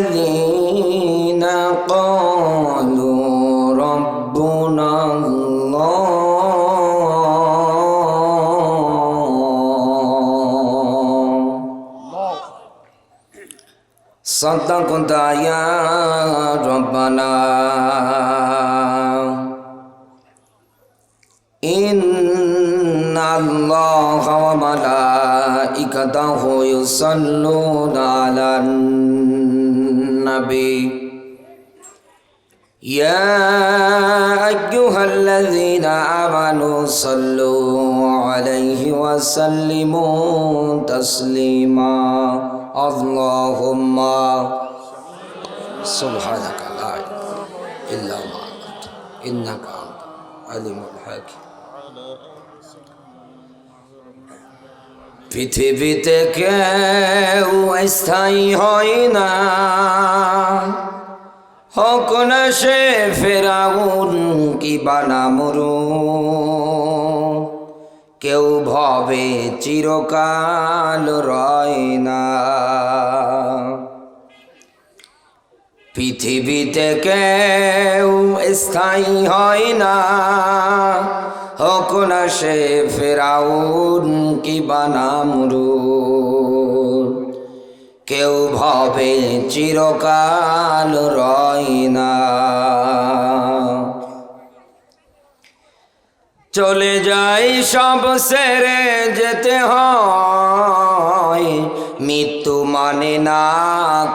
الذين قالوا ربنا الله صدقت يا ربنا إن الله وملائكته يصلون على النبي يا أيها الذين آمنوا صلوا عليه وسلموا تسليما اللهم سبحانك لا إله إلا أنت إنك أنت العليم الحكيم পৃথিবীতে কেউ স্থায়ী হয় না, হোক না সে ফেরাউন কিবা নমরুদ, কেউ ভবে চিরকাল রয় না। পৃথিবীতে কেউ স্থায়ী হয় না, হোক না সে ফেরাউন কিবা নমরুদ, কেউ ভবে চিরকাল রয় না। চলে যাই সব ছেড়ে যেতে হয়, মৃত্যু মানে না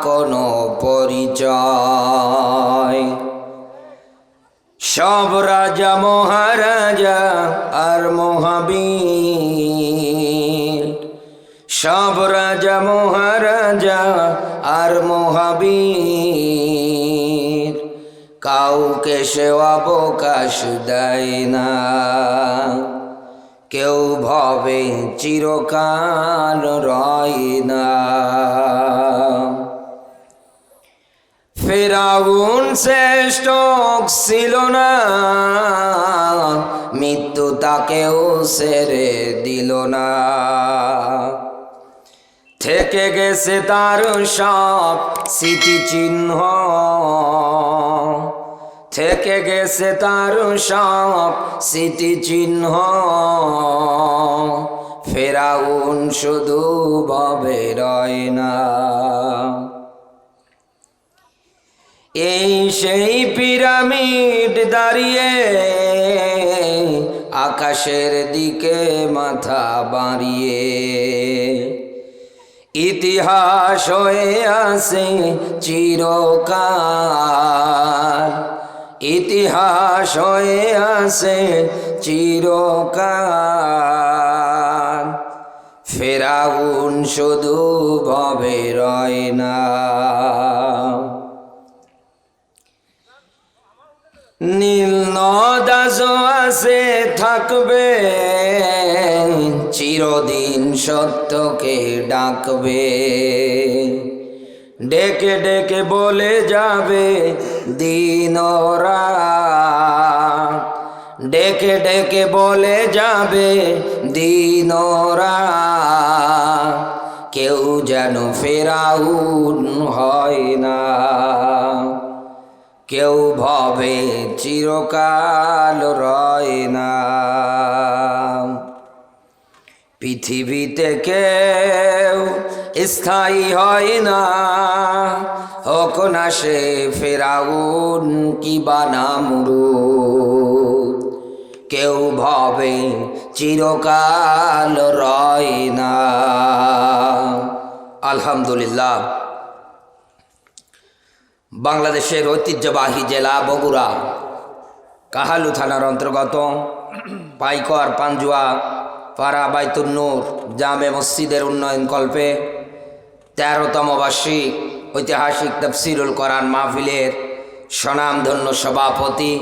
কোনো পরিচয়। সব রাজা মহারাজা আর মহাবীর, সব রাজা মহারাজা আর মহাবীর, কাউকে সে অবকাশ দেয় না, কেউ ভবে চিরকাল রয় না। ফেরাউন শ্রেষ্ঠ ছিল না, মৃত্যু তাকেও ছেড়ে দিল না। থেকে গেছে তার সব স্মৃতিচিহ্ন, থেকে গেছে তার সব স্মৃতিচিহ্ন, ফেরাউন শুধু ভবে রয় না। এই সেই পিরামিড দাঁড়িয়ে আকাশের দিকে মাথা বাড়িয়ে, ইতিহাস হয়ে আছে চিরকাল, ইতিহাস হয়ে আছে চিরকাল, ফেরাউন শুধু ভবে রয় না। নীল নদ আজও আছে থাকবে, চিরদিন সত্যকে ডাকবে, ডেকে ডেকে বলে যাবে দিন রাত, ডেকে ডেকে বলে যাবে দিন রাত, কেউ যেন ফেরাউন হয় না, কেউ ভবে চিরকাল রয় না। পৃথিবীতে কেউ স্থায়ী হয় না, হোক না সে ফেরাউন কিবা নমরুদ, কেউ ভবে চিরকাল রয় না। আলহামদুলিল্লাহ, বাংলাদেশের ঐতিহ্যবাহী জেলা বগুড়া কাহালু থানার অন্তর্গত পাইকর পাঞ্জুয়া পাড়া বাইতুন নূর জামে মসজিদের উন্নয়ন কল্পে 13তম বার্ষিক ঐতিহাসিক তাফসীরুল কোরআন মাহফিলের স্বনামধন্য সভাপতি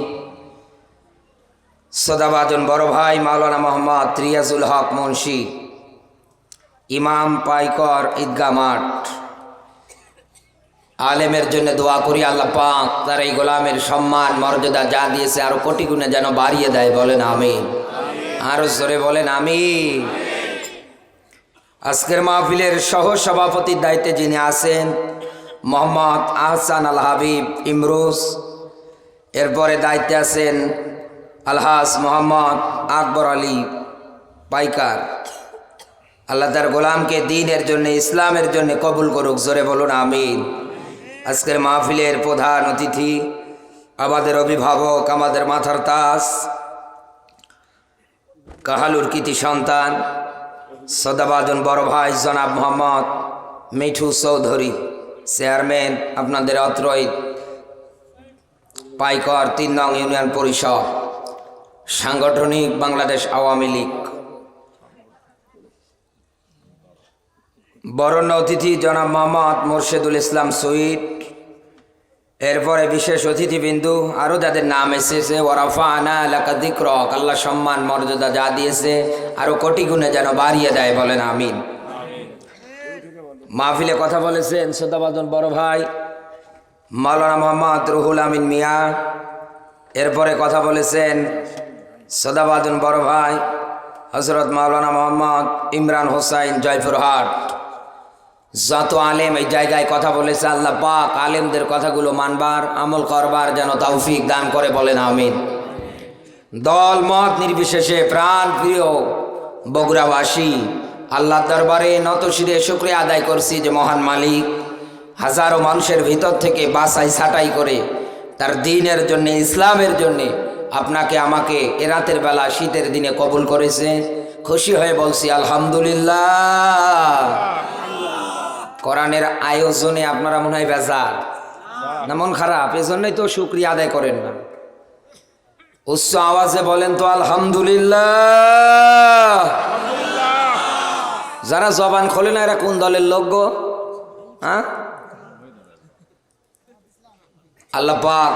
সদাবাজন বড় ভাই মাওলানা মোহাম্মদ রিয়াজুল হক মুন্সি, ইমাম পাইকর ঈদগাহ মাঠ। আলেমের জন্য দোয়া করি আল্লাহ পাক তার এই গোলামের সম্মান মর্যাদা যা দিয়েছে আরো কোটি গুণে যেন বাড়িয়ে দেয়। বলেন আমিন। আরো জোরে বলেন আমিন। আজকের মাহফিলের সহ সভাপতির দায়িত্বে যিনি আছেন মোহাম্মদ আহসান আল হাবিব ইমরুস। এরপরে দায়িত্বে আছেন আলহাজ মোহাম্মদ আকবর আলী পাইকার। আল্লাহ তার গোলামকে দ্বীনের জন্য, ইসলামের জন্য কবুল করুক, জোরে বলুন আমিন। আজকের মাহফিলের প্রধান অতিথি, আমাদের অভিভাবক, আমাদের মাথার তাজ, কাহালুর কৃতি সন্তান, সদাবাদন বড় ভাই জনাব মোহাম্মদ মিঠু চৌধুরী, চেয়ারম্যান আপনাদের অত্রই পাইকর ৩ নং ইউনিয়ন পরিষদ, সাংগঠনিক বাংলাদেশ আওয়ামী লীগ। বরণ্য অতিথি জনাব মোহাম্মদ মোর্শেদুল ইসলাম সুইট। এরপরে বিশেষ অতিথিবিন্দু আরও যাদের নাম এসেছে, ওরাফা আনা এলাকা দিক্রক, আল্লাহ সম্মান মর্যাদা যা দিয়েছে আরও কোটি গুণে যেন বাড়িয়ে দেয়, বলেন আমিন। মাহফিলে কথা বলেছেন শ্রদ্ধাভাজন বড় ভাই মাওলানা মোহাম্মদ রুহুল আমিন মিয়া। এরপরে কথা বলেছেন শ্রদ্ধাভাজন বড় ভাই হজরত মাওলানা মোহাম্মদ ইমরান হোসাইন জয়পুরহাট। যত আলেম এই জায়গায় কথা বলেছে, আল্লাহ পাক আলেমদের কথাগুলো মানবার, আমল করবার যেন তৌফিক দান করে, বলেন আমিন। দল মত নির্বিশেষে প্রাণ প্রিয় বগুড়াবাসী আল্লাহর দরবারে নতশিরে শুকরিয়া আদায় করছি যে মহান মালিক হাজারো মানুষের ভিতর থেকে বাছাই ছাঁটাই করে তার দ্বীনের জন্য, ইসলামের জন্যে আপনাকে আমাকে এ রাতের বেলা শীতের দিনে কবুল করেছে। খুশি হয়ে বলছি আলহামদুলিল্লাহ। কোরআনের আয়োজনে আপনারা মনে হয় বেজার না, মন খারাপ, এজন্যই তো শুকরিয়া আদায় করেন না। উচ্চ আওয়াজে বলেন তো আলহামদুলিল্লাহ। যারা জবান খোলে না এরা কোন দলের লোক গো? হ্যাঁ, আল্লাহ পাক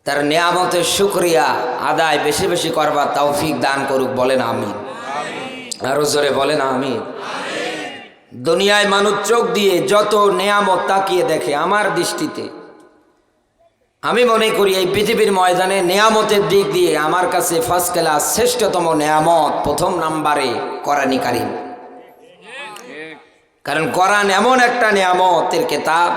তার নিয়ামতের শুকরিয়া আদায় বেশি বেশি করবার তৌফিক দান করুক, বলেন আমিন। আরো জোরে বলেন আমিন। দুনিয়ায় মানুষ চোখ দিয়ে যত নেয়ামত তাকিয়ে দেখে, আমার দৃষ্টিতে আমি মনে করি এই পৃথিবীর ময়দানে নেয়ামতের দিক দিয়ে আমার কাছে ফার্স্ট ক্লাস শ্রেষ্ঠতম নেয়ামত প্রথম নাম্বারে কোরআন কারীম। কারণ কোরআন এমন একটা নেয়ামতের কিতাব,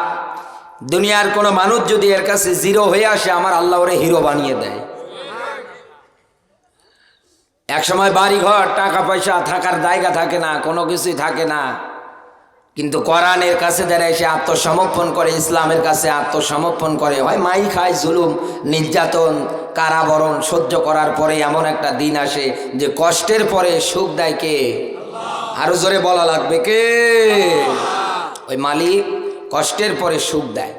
দুনিয়ার কোনো মানুষ যদি এর কাছে জিরো হয়ে আসে, আমার আল্লাহ ওরে হিরো বানিয়ে দেয়। এক সময় বাড়ি ঘর, টাকা পয়সা, থাকার জায়গা থাকে না, কোনো কিছুই থাকে না, কিন্তু কোরআনের কাছে যারা এসে আত্মসমর্পণ করে, ইসলামের কাছে আত্মসমর্পণ করে, হয় মাই খায়, জুলুম নির্যাতন কারাবরণ সহ্য করার পরে এমন একটা দিন আসে যে কষ্টের পরে সুখ দেয় কে? আরো জোরে বলা লাগবে কে? ওই মালিক কষ্টের পরে সুখ দেয়।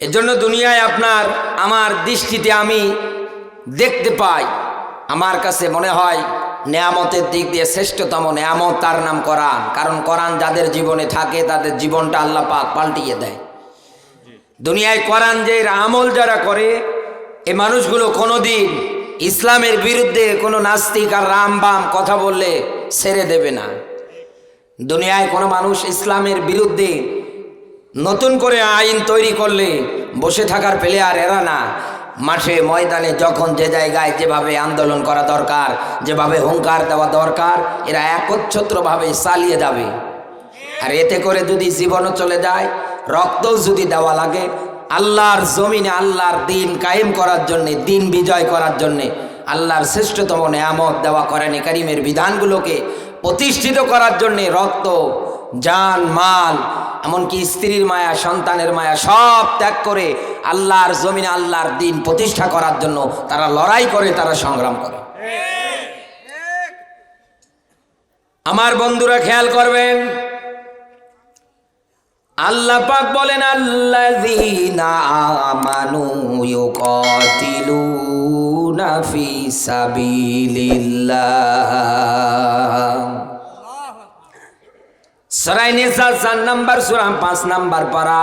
এজন্য দুনিয়ায় আপনার আমার দৃষ্টিতে আমি দেখতে পাই, আমার কাছে মনে হয় নেয়ামতের দিক দিয়ে শ্রেষ্ঠতম নেয়ামত তার নাম কোরআন। কারণ কোরআন যাদের জীবনে থাকে তাদের জীবনটা আল্লাহ পাক পাল্টিয়ে দেয়। দুনিয়ায় কোরআন যে আমল যারা করে, এই মানুষগুলো কোনোদিন ইসলামের বিরুদ্ধে কোনো নাস্তিক আর রাম বাম কথা বললে ছেড়ে দেবে না। দুনিয়ায় কোনো মানুষ ইসলামের বিরুদ্ধে নতুন করে আইন তৈরি করলে বসে থাকার প্লেয়ার এরা না। মাঠে ময়দানে যখন যে জায়গায় যেভাবে আন্দোলন করা দরকার, যেভাবে হুঙ্কার দেওয়া দরকার, এরা একচ্ছত্রভাবে চালিয়ে যাবে। আর এতে করে যদি জীবনও চলে যায়, রক্তও যদি দেওয়া লাগে, আল্লাহর জমিনে আল্লাহর দিন কায়েম করার জন্যে, দিন বিজয় করার জন্যে, আল্লাহর শ্রেষ্ঠতম নেয়ামত দেওয়া কোরআনে কারীমের বিধানগুলোকে প্রতিষ্ঠিত করার জন্যে রক্ত, জান, মাল, এমনকি স্ত্রীর মায়া, সন্তানের মায়া সব ত্যাগ করে আল্লাহর জমিনে আল্লাহর দিন প্রতিষ্ঠা করার জন্য তারা লড়াই করে, তারা সংগ্রাম করে। আমার বন্ধুরা খেয়াল করবেন, আল্লাহ পাক বলেন আল্লাযীনা আমানু ইউকাতিলুনা ফি সাবিলিল্লাহ। সূরা নিসা 4 নম্বর সূরা 5 নম্বর পারা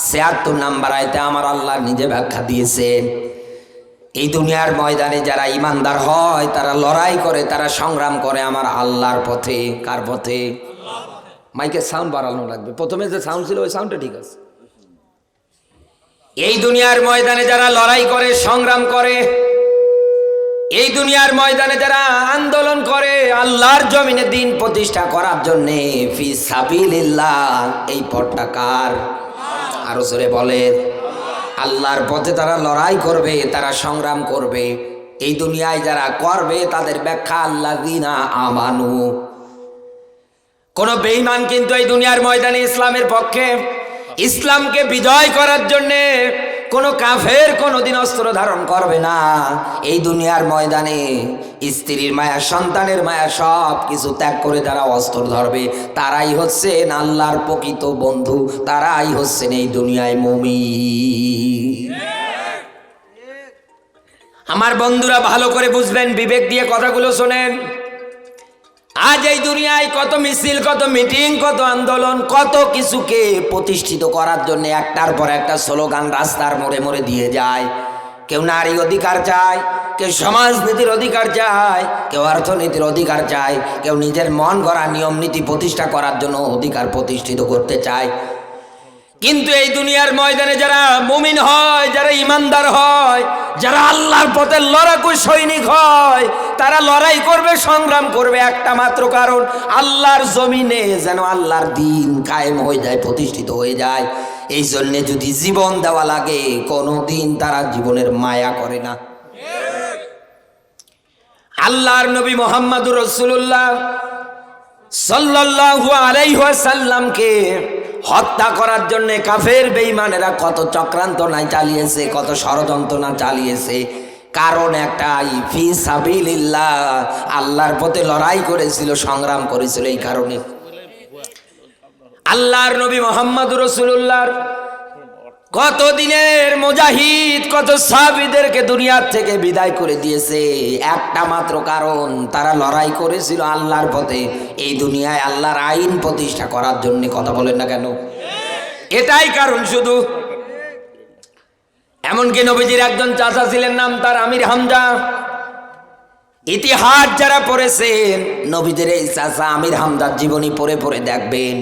76 নম্বর আয়াতে আমার আল্লাহ নিজে ব্যাখ্যা দিয়েছেন, এই দুনিয়ার ময়দানে যারা ইমানদার হয় তারা লড়াই করে, তারা সংগ্রাম করে আমার আল্লাহর পথে। কার পথে? মাইকের সাউন্ড বাড়ানো লাগবে, প্রথমে যে সাউন্ড ছিল ওই সাউন্ডটা ঠিক আছে। এই দুনিয়ার ময়দানে যারা লড়াই করে, সংগ্রাম করে, এই দুনিয়ার ময়দানে যারা আন্দোলন করে আল্লাহর জমিনে দিন প্রতিষ্ঠা করার জন্য ফি সাবিলিল্লাহ, এই পথটা কার? আরো জোরে বলে। আল্লাহর পথে তারা লড়াই করবে, তারা সংগ্রাম করবে। এই দুনিয়ায় যারা করবে তাদের ব্যাখ্যা আল্লাযিনা আমানু। কোন বেঈমান কিন্তু এই দুনিয়ার ময়দানে ইসলামের পক্ষে, ইসলামকে বিজয় করার জন্যে কোনো কাফের কোনোদিন অস্ত্র ধারণ করবে না। এই দুনিয়ার ময়দানে স্ত্রীর মায়া, সন্তানের মায়া সব কিছু ত্যাগ করে যারা অস্ত্র ধরবে তারাই হচ্ছেন আল্লাহর প্রকৃত বন্ধু, তারাই হচ্ছেন এই দুনিয়ায় মুমিন। আমার বন্ধুরা ভালো করে বুঝবেন, বিবেক দিয়ে কথাগুলো শোনেন। আজ এই দুনিয়ায় কত মিছিল, কত মিটিং, কত আন্দোলন, কত কিছুকে প্রতিষ্ঠিত করার জন্য একটার পর একটা স্লোগান রাস্তার মোড়ে মোড়ে দিয়ে যায়। কেউ নারী অধিকার চায়, কেউ সমাজনীতির অধিকার চায়, কেউ অর্থনীতির অধিকার চায়, কেউ নিজের মন গড়া নিয়ম নীতি প্রতিষ্ঠা করার জন্য অধিকার প্রতিষ্ঠিত করতে চায়। কিন্তু এই দুনিয়ার ময়দানে যারা মুমিন হয়, যারা ইমানদার হয়, যারা আল্লাহর পথে লড়াকু সৈনিক হয়, তারা লড়াই করবে, সংগ্রাম করবে একটা মাত্র কারণ, আল্লাহর জমিনে যেন আল্লাহর দিন কায়েম হয়ে যায়, প্রতিষ্ঠিত হয়ে যায়। এই জন্যে যদি জীবন দেওয়া লাগে, কোনোদিন তারা জীবনের মায়া করে না। আল্লাহর নবী মুহাম্মদুর রাসূলুল্লাহ সাল্লাল্লাহু আলাইহি ওয়াসাল্লামকে হত্যা করার জন্য কাফের বেঈমানেরা কত চক্রান্ত না চালিয়েছে, কত ষড়যন্ত্র না চালিয়েছে। কারণ একটাই, ফি সাবিলিল্লাহ, আল্লাহর পথে লড়াই করেছিল, সংগ্রাম করেছিল। এই কারণে আল্লাহর নবী মুহাম্মদুর রাসূলুল্লাহর কত দিনের মুজাহিদ, কত সাহাবীদেরকে দুনিয়ার থেকে বিদায় করে দিয়েছে একটা মাত্র কারণ, তারা লড়াই করেছিল আল্লাহর পথে, এই দুনিয়ায় আল্লাহর আইন প্রতিষ্ঠা করার জন্য। কথা বলেন না কেন? এটাই কারণ শুধু। এমনকি নবীজির একজন চাচা ছিলেন, নাম তার আমির হামজা। ইতিহাস যারা পড়েছেন, নবীজির এই চাচা আমির হামজার জীবনী পড়ে পড়ে দেখবেন,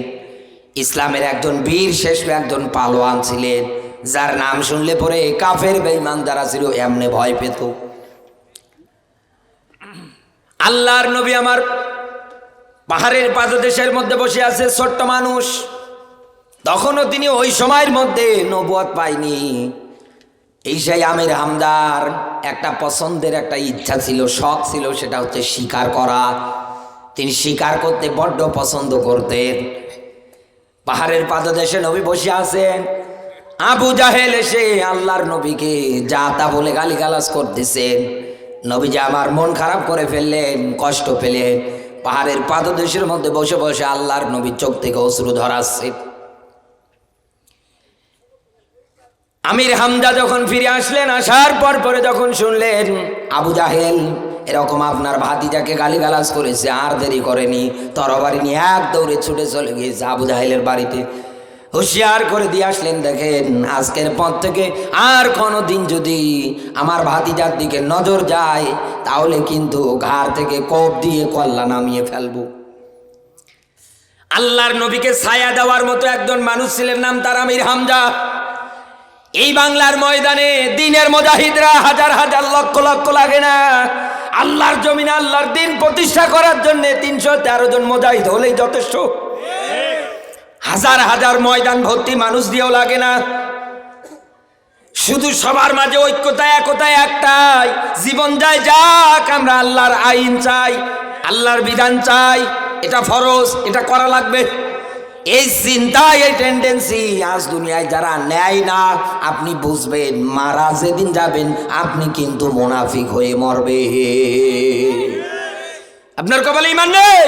ইসলামের একজন বীর শ্রেষ্ঠ একজন পালোয়ান ছিলেন, যার নাম শুনলে পরে কাফের বেঈমান যারা ছিল এমনি ভয় পেত। আল্লাহর নবী আমার পাহাড়ের পাদদেশের মধ্যে বসে আছে, ছোট্ট মানুষ। তখনও তিনি ওই সময়ের মধ্যে নবুয়ত পায়নি। এই সেই আমির হামজার একটা পছন্দের একটা ইচ্ছা ছিল, শখ ছিল, সেটা হচ্ছে শিকার করা। তিনি শিকার করতে বড্ড পছন্দ করতেন। পাহাড়ের পাদদেশে নবী বসে আছেন, আবু জাহেল এসে আল্লাহর নবীকে যা তা বলে গালিগালাজ করতেছেন। নবীজি আমার মন খারাপ করে ফেললেন, কষ্ট পেলেন। পাহাড়ের পাদদেশের মধ্যে বসে বসে আল্লাহর নবীর চোখ থেকে অশ্রু ধরাচ্ছে। আমির হামজা যখন ফিরে আসলেন, আসার পর পরে যখন শুনলেন আবু জাহেল এরকম আপনার ভাতিজাকে গালিগালাজ করেছে, আর দেরি করেনি, তরবারি নিয়ে এক দৌড়ে ছুটে চলে গিয়েছে আবু জাহেলের বাড়িতে। হুঁশিয়ার করে দিয়ে আসলেন, দেখেন আজকের পর থেকে আর কোনোদিন যদি আমার ভাতিজার দিকে নজর যায়, তাহলে কিন্তু ঘাড় থেকে কোপ দিয়ে কল্লা নামিয়ে ফেলবো। আল্লাহর নবীকে ছায়া দেওয়ার মতো একজন মানুষ ছিলেন, নাম তার আমির হামজা। এই বাংলার ময়দানে দিনের মুজাহিদরা হাজার হাজার লক্ষ লক্ষ লাগে না, আল্লাহর জমিনে আল্লাহর দিন প্রতিষ্ঠা করার জন্য 313 জন মুজাহিদ হলেই যথেষ্ট। হাজার হাজার ময়দান ভর্তি মানুষ দিয়েও লাগে না। শুধু সবার মাঝে ঐক্যতা, একতা একটাই, জীবন যায় যাক, আমরা আল্লাহর আইন চাই, আল্লাহর বিধান চাই, এটা ফরজ, এটা করা লাগবে। এই চিন্তা, এই টেন্ডেন্সি আজ দুনিয়ায় যারা নেয় না, আপনি বুঝবেন মারা যেদিন যাবেন আপনি কিন্তু মুনাফিক হয়ে মরবে। আপনার কপালে ঈমান নেই।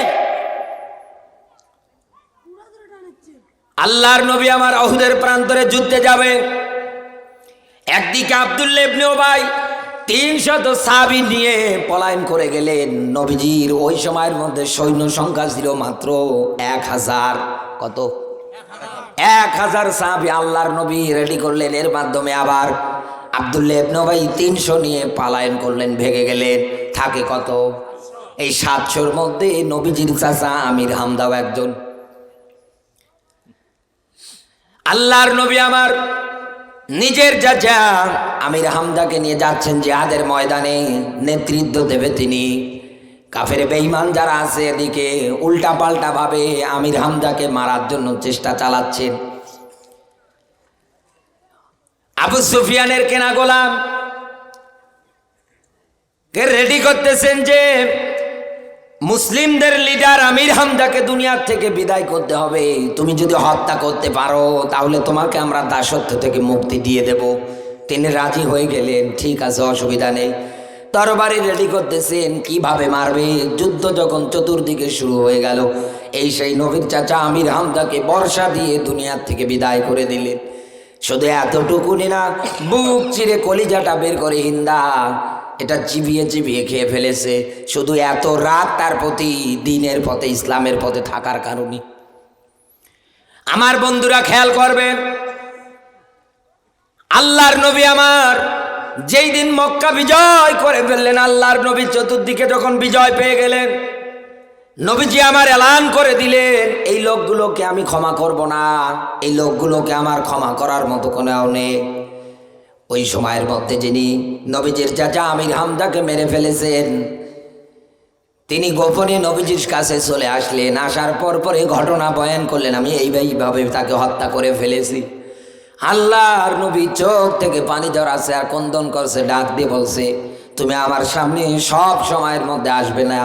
আল্লাহর নবী আমার উহুদের প্রান্তরে যুদ্ধে যাবে। একদিকে আব্দুল্লাহ ইবনে উবাই 300 সাহাবী নিয়ে পলায়ন করে গেলেন। নবীজির ওই সময়ের মধ্যে সৈন্য সংখ্যা ছিল মাত্র 1000। কত? 1000 সাহাবী আল্লাহর নবী রেডি করলেন। এর মাধ্যমে আবার আব্দুল্লাহ ইবনে উবাই 300 নিয়ে পলায়ন করলেন, ভেগে গেলেন। থাকে কত? এই 700-র মধ্যে নবীজির চাচা আমির হামদাও একজন। আল্লাহর নবী আমার নিজের চাচা আমির হামজাকে নিয়ে যাচ্ছেন জিহাদের ময়দানে, নেতৃত্ব দেবে তিনি। কাফের বেঈমান যারা আছে এদিকে উল্টা পাল্টা ভাবে আমির হামজাকে মারার জন্য চেষ্টা চালাচ্ছেন। আবু সুফিয়ানের কেনা গোলাম কে রেডি করতেছেন যে মুসলিমদের লিডার আমির হামজাকে দুনিয়ার থেকে বিদায় করতে হবে, তুমি যদি হত্যা করতে পারো তাহলে তোমাকে আমরা দাসত্ব থেকে মুক্তি দিয়ে দেব। তিনি রাজি হয়ে গেলেন, ঠিক আছে অসুবিধা নেই। তরবারি রেডি করতেছেন, কিভাবে মারবে। যুদ্ধ যখন চতুর্দিকে শুরু হয়ে গেল, এই সেই নবীর চাচা আমির হামজাকে বর্ষা দিয়ে দুনিয়ার থেকে বিদায় করে দিলেন। শুধু এতটুকুনি না, বুক চিরে কলিজাটা বের করে হিন্দা এটা চিবিয়ে চিবিয়ে খেয়ে ফেলেছে। শুধু এত রাগ তার প্রতি, দিনের পথে ইসলামের পথে থাকার কারণে। আমার বন্ধুরা খেয়াল করবেন, আল্লাহর নবী আমার যেই দিন মক্কা বিজয় করে ফেললেন, আল্লাহর নবী চতুর্দিকে যখন বিজয় পেয়ে গেলেন, নবীজি আমার এলান করে দিলেন এই লোকগুলোকে আমি ক্ষমা করব না, এই লোকগুলোকে আমার ক্ষমা করার মতো কোনো নেই। ওই সময়ের মধ্যে যিনি নবীজির চাচা আমির হামজাকে মেরে ফেলেছেন, তিনি গোপনে নবীজির কাছে চলে আসলেন। আসার পর পরে ঘটনা বয়ান করলেন, আমি এইভাবে তাকে হত্যা করে ফেলেছি। আল্লাহর নবী চোখ থেকে পানি ঝরাচ্ছে আর কন্দন করছে, ডাক দিয়ে বলছে, তুমি আমার সামনে সব সময়ের মধ্যে আসবে না।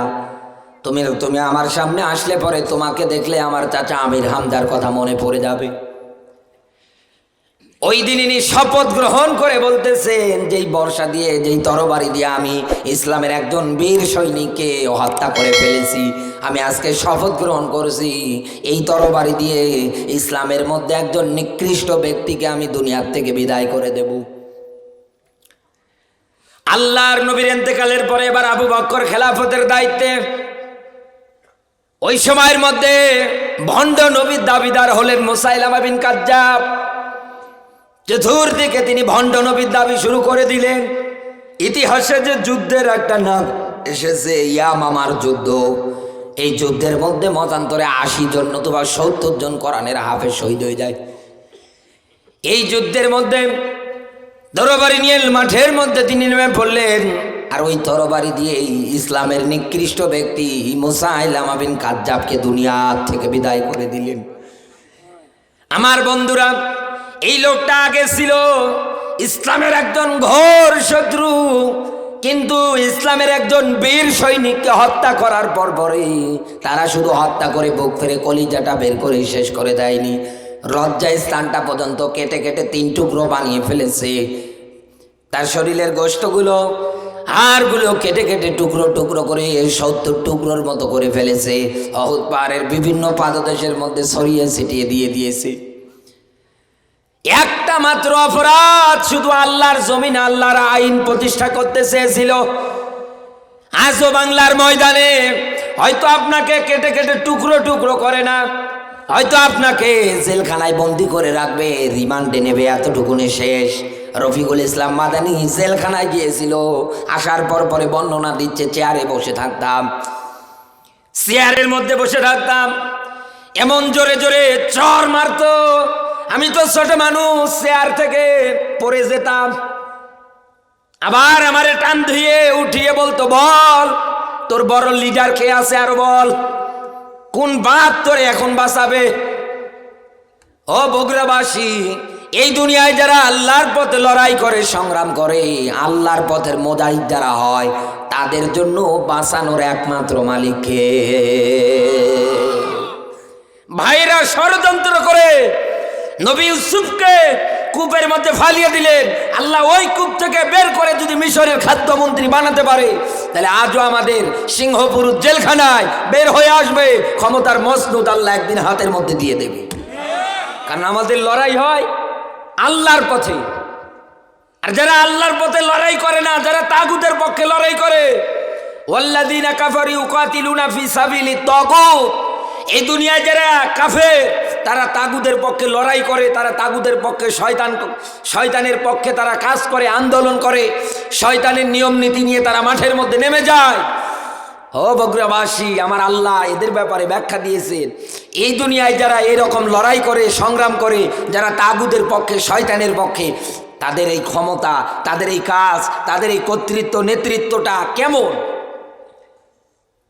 তুমি আমার সামনে আসলে পরে তোমাকে দেখলে আমার চাচা আমির হামজার কথা মনে পড়ে যাবে। ওই দিন ইনি শপথ গ্রহণ করে বলতেছেন, যেই বর্ষা দিয়ে, যেই তরবারি দিয়ে আমি ইসলামের একজন বীর সৈনিককে হত্যা করে ফেলেছি, আমি আজকে শপথ গ্রহণ করেছি এই তরবারি দিয়ে ইসলামের মধ্যে একজন নিকৃষ্ট ব্যক্তিকে আমি দুনিয়ার থেকে বিদায় করে দেব। আল্লাহর নবীর ইন্তেকালের পরে এবার আবু বকর খেলাফতের দায়িত্বে। ওই সময়ের মধ্যে ভণ্ড নবীর দাবিদার হলেন মুসাইলামা বিন কাজ্জাব। চতুর্দিকে তিনি ভণ্ড নবীর দাবি শুরু করে দিলেন। ইতিহাসে যে যুদ্ধের একটা নাম এসেছে ইয়ামামার যুদ্ধ, এই যুদ্ধের মধ্যে মতান্তরে 80 জন নতুবা 70 জন কোরআনের হাফেজ শহীদ হয়ে যায়। এই যুদ্ধের মধ্যে তরবারি নিয়ে মাঠের মধ্যে তিনি নেমে পড়লেন, আর ওই তরবারি দিয়ে ইসলামের নিকৃষ্ট ব্যক্তি মুসাইলামা বিন কাজ্জাবকে দুনিয়া থেকে বিদায় করে দিলেন। আমার বন্ধুরা, এই লোকটা আগে ছিল ইসলামের একজন ঘোর শত্রু, কিন্তু ইসলামের একজন বীর সৈনিককে হত্যা করার পরে তারা শুধু হত্যা করে বুক ফেরে কলিজাটা বের করে শেষ করে দেয়নি, লজ্জায় স্থানটা পর্যন্ত কেটে কেটে 3 টুকরো বানিয়ে ফেলেছে। তার শরীরের গোশতগুলো, হাড়গুলো কেটে কেটে টুকরো টুকরো করে 70 টুকরোর মতো করে ফেলেছে। অহুদ পাহাড়ের বিভিন্ন পাদদেশের মধ্যে ছড়িয়ে ছিটিয়ে দিয়ে দিয়েছে। একটা মাত্র অপরাধ, শুধু আল্লাহর জমিন, আল্লাহর আইন প্রতিষ্ঠা করতে চেয়েছিল। আজও বাংলার ময়দানে হয়তো আপনাকে কেটে কেটে টুকরো টুকরো করে না, হয়তো আপনাকে জেলখানায় বন্দি করে রাখবে, রিমান্ডে নেবে, এতটুকুনি শেষ। রফিকুল ইসলাম মাদানী জেলখানায় গিয়েছিল, আসার পর পরে বর্ণনা দিচ্ছে, চেয়ারে বসে থাকতাম, চেয়ারের মধ্যে বসে থাকতাম, এমন জোরে জোরে চর মারতো, আমি তো ছোট মানুষ, চেয়ার থেকে পড়ে যেতাম। আবার আমারে টান ধুয়ে উঠিয়ে বলতো, বল তোর বড় লিডার কে আছে, আর বল কোন বাপ তোরে এখন বাঁচাবে। ও বগুড়াবাসী, এই দুনিয়ায় যারা আল্লাহর পথে লড়াই করে, সংগ্রাম করে, আল্লাহর পথের মুজাহিদ যারা হয়, তাদের জন্য বাঁচানোর একমাত্র মালিক কে? ভাইরা ষড়যন্ত্র করে নবী ইউসুফকে কূপের মধ্যে ফালিয়ে দিলেন। আল্লাহ ওই কূপ থেকে বের করে যদি মিশরের খাদ্যমন্ত্রী বানাতে পারে, তাহলে আজও আমাদের সিংহপুরুষ জেলখানায় বের হয়ে আসবে, ক্ষমতার মসনদ আল্লাহ একদিন হাতের মধ্যে দিয়ে দেবে। কারণ আমাদের লড়াই হয় আল্লাহর পথে। আর যারা আল্লাহর পথে লড়াই করে না, যারা তাগুতের পক্ষে লড়াই করে, ওয়াল্লাযীনা কাফারু ইউকাতিলুনা ফি সাবিলিত তাগুত, এই দুনিয়ায় যারা কাফের, তারা তাগুদের পক্ষে লড়াই করে, তারা তাগুদের পক্ষে শয়তানের পক্ষে তারা কাজ করে, আন্দোলন করে, শয়তানের নিয়ম নীতি নিয়ে তারা মাঠের মধ্যে নেমে যায়। ও বগুড়াবাসী, আমার আল্লাহ এদের ব্যাপারে ব্যাখ্যা দিয়েছেন। এই দুনিয়ায় যারা এরকম লড়াই করে, সংগ্রাম করে, যারা তাগুদের পক্ষে, শয়তানের পক্ষে, তাদের এই ক্ষমতা, তাদের এই কাজ, তাদের এই কর্তৃত্ব, নেতৃত্বটা কেমন।